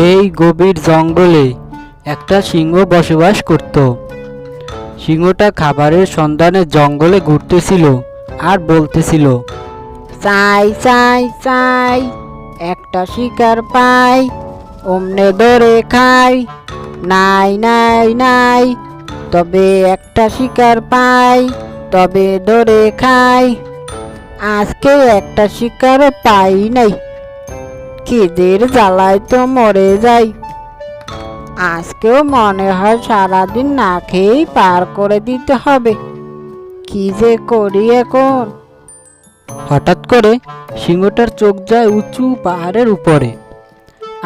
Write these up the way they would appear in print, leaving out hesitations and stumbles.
এই গভীর জঙ্গলে একটা সিংহ বসবাস করত। সিংহটা খাবারের সন্ধানে জঙ্গলে ঘুরতেছিল আর বলতেছিল, চাই চাই চাই, একটা শিকার পাই, অমনে ধরে খাই। নাই নাই নাই, তবে একটা শিকার পাই, তবে ধরে খাই। আজকে একটা শিকারও পাই নাই, খিদের জ্বালায় তো মরে যাই। আজকেও মনে হয় সারাদিন না খেয়েই পার করে দিতে হবে। কি যে করি এখন। হঠাৎ করে সিংহটার চোখ যায় উঁচু পাহাড়ের উপরে।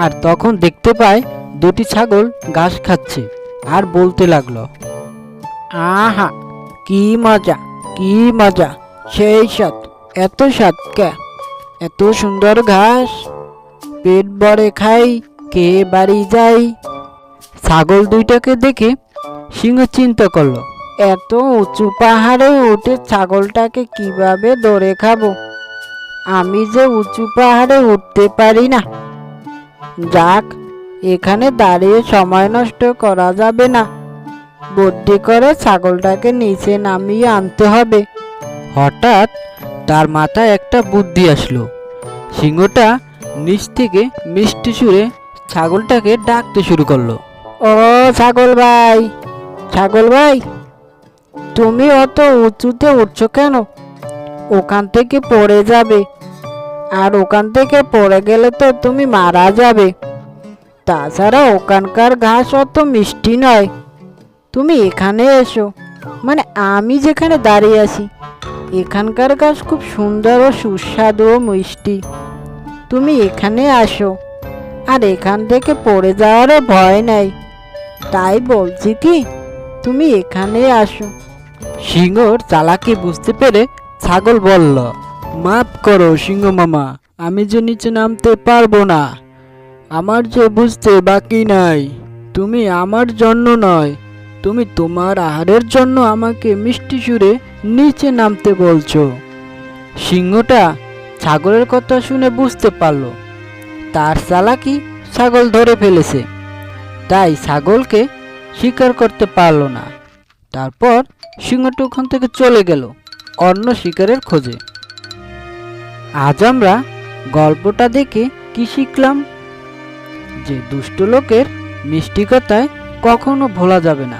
আর তখন দেখতে পায় দুটি ছাগল ঘাস খাচ্ছে আর বলতে লাগলো, আহা, কি মজা, কি মজা, সেই স্বাদ। এত স্বাদ কে? এত সুন্দর ঘাস, পেট ভরে খাই, কে বাড়ি যাই। ছাগল দুইটাকে দেখে সিংহ চিন্তা করলো, এত উঁচু পাহাড়ে উঠে ছাগলটাকে কিভাবে ধরে খাবো? আমি যে উঁচু পাহাড়ে উঠতে পারি না। যাক, এখানে দাঁড়িয়ে সময় নষ্ট করা যাবে না। বুদ্ধি করে ছাগলটাকে নিচে নামিয়ে আনতে হবে। হঠাৎ তার মাথায় একটা বুদ্ধি আসলো। সিংহটা নিচ থেকে মিষ্টি সুরে ছাগলটাকে ডাকতে শুরু করলো। ও ছাগল ভাই, ছাগল ভাই, তুমি অত উঁচুতে উঠছো কেন? ওখান থেকে পড়ে যাবে, আর ওখান থেকে পড়ে গেলে তো তুমি মারা যাবে। তাছাড়া ওখানকার ঘাস অত মিষ্টি নয়। তুমি এখানে এসো, মানে আমি যেখানে দাঁড়িয়ে আছি, এখানকার ঘাস খুব সুন্দর ও সুস্বাদু ও মিষ্টি। তুমি এখানে আসো, আর এখান থেকে পড়ে যাওয়ারও ভয় নাই। তাই বলছি কি, তুমি এখানে আসো। সিংহর চালাকি বুঝতে পেরে ছাগল বলল, মাফ করো সিংহ মামা, আমি যে নিচে নামতে পারবো না। আমার যে বুঝতে বাকি নাই, তুমি আমার জন্য নয়, তুমি তোমার আহারের জন্য আমাকে মিষ্টি সুরে নিচে নামতে বলছো। সিংহটা ছাগলের কথা শুনে বুঝতে পারলো তার চালাকি ছাগল ধরে ফেলেছে, তাই ছাগলকে শিকার করতে পারলো না। তারপর সিংহটা ওখান থেকে চলে গেল অন্য শিকারের খোঁজে। আজ আমরা গল্পটা দেখে কি শিখলাম? যে দুষ্ট লোকের মিষ্টি কথায় কখনো ভোলা যাবে না।